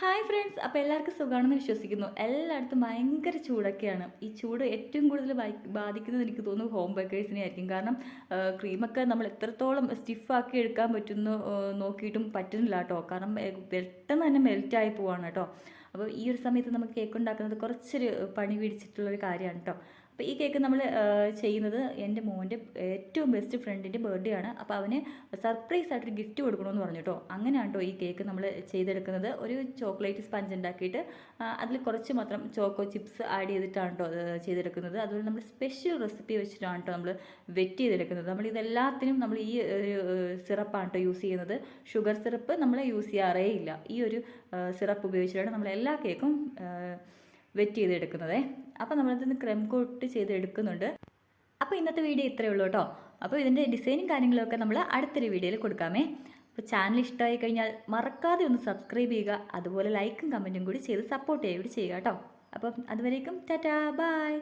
Hi friends, അപ്പോൾ എല്ലാവർക്കും സുഖമാണെന്ന് വിശ്വസിക്കുന്നു. എല്ലായിടത്തും ഭയങ്കര ചൂടൊക്കെയാണ്. ഈ ചൂട് ഏറ്റവും കൂടുതൽ ബാധിക്കുന്നത് എനിക്ക് തോന്നുന്നു ഹോം ബേക്കേഴ്സിനെ ആയിരിക്കും. കാരണം ക്രീമൊക്കെ നമ്മൾ എത്രത്തോളം സ്റ്റിഫാക്കി എടുക്കാൻ പറ്റുന്നു നോക്കിയിട്ടും പറ്റുന്നില്ല കേട്ടോ. കാരണം പെട്ടെന്ന് തന്നെ മെൽറ്റായി പോവാണ് കേട്ടോ. അപ്പോൾ ഈ ഒരു സമയത്ത് നമുക്ക് കേക്ക് ഉണ്ടാക്കുന്നത് കുറച്ചൊരു പണി പിടിച്ചിട്ടുള്ളൊരു കാര്യമാണ് കേട്ടോ. അപ്പോൾ ഈ കേക്ക് നമ്മൾ ചെയ്യുന്നത് എൻ്റെ മോൻ്റെ ഏറ്റവും ബെസ്റ്റ് ഫ്രണ്ടിൻ്റെ ബർത്ത്ഡേ ആണ്. അപ്പോൾ അവന് സർപ്രൈസ് ആയിട്ടൊരു ഗിഫ്റ്റ് കൊടുക്കണമെന്ന് പറഞ്ഞു കേട്ടോ. അങ്ങനെയാണ് കേട്ടോ ഈ കേക്ക് നമ്മൾ ചെയ്തെടുക്കുന്നത്. ഒരു ചോക്ലേറ്റ് സ്പഞ്ച് ഉണ്ടാക്കിയിട്ട് അതിൽ കുറച്ച് മാത്രം ചോക്കോ ചിപ്സ് ആഡ് ചെയ്തിട്ടാണ് കേട്ടോ അത് ചെയ്തെടുക്കുന്നത്. അതുപോലെ നമ്മൾ സ്പെഷ്യൽ റെസിപ്പി വെച്ചിട്ടാണ് കേട്ടോ നമ്മൾ വെറ്റ് ചെയ്തെടുക്കുന്നത്. നമ്മൾ ഇതെല്ലാത്തിനും നമ്മൾ ഈ ഒരു സിറപ്പാണ് കേട്ടോ യൂസ് ചെയ്യുന്നത്. ഷുഗർ സിറപ്പ് നമ്മൾ യൂസ് ചെയ്യാറേ ഇല്ല. ഈ ഒരു സിറപ്പ് ഉപയോഗിച്ചിട്ടാണ് നമ്മൾ എല്ലാ കേക്കും വെറ്റ് ചെയ്തെടുക്കുന്നത്. അപ്പോൾ നമ്മളിതിന് ക്രീം കോട്ട് ചെയ്തെടുക്കുന്നുണ്ട്. അപ്പോൾ ഇന്നത്തെ വീഡിയോ ഇത്രയേ ഉള്ളൂ കേട്ടോ. അപ്പോൾ ഇതിൻ്റെ ഡിസൈനും കാര്യങ്ങളൊക്കെ നമ്മൾ അടുത്തൊരു വീഡിയോയിൽ കൊടുക്കാമേ. അപ്പോൾ ചാനൽ ഇഷ്ടമായി കഴിഞ്ഞാൽ മറക്കാതെ ഒന്ന് സബ്സ്ക്രൈബ് ചെയ്യുക. അതുപോലെ ലൈക്കും കമൻറ്റും കൂടി ചെയ്ത് സപ്പോർട്ട് ചെയ്യുക കേട്ടോ. അപ്പം അതുവരേക്കും ടാറ്റാ ബൈ.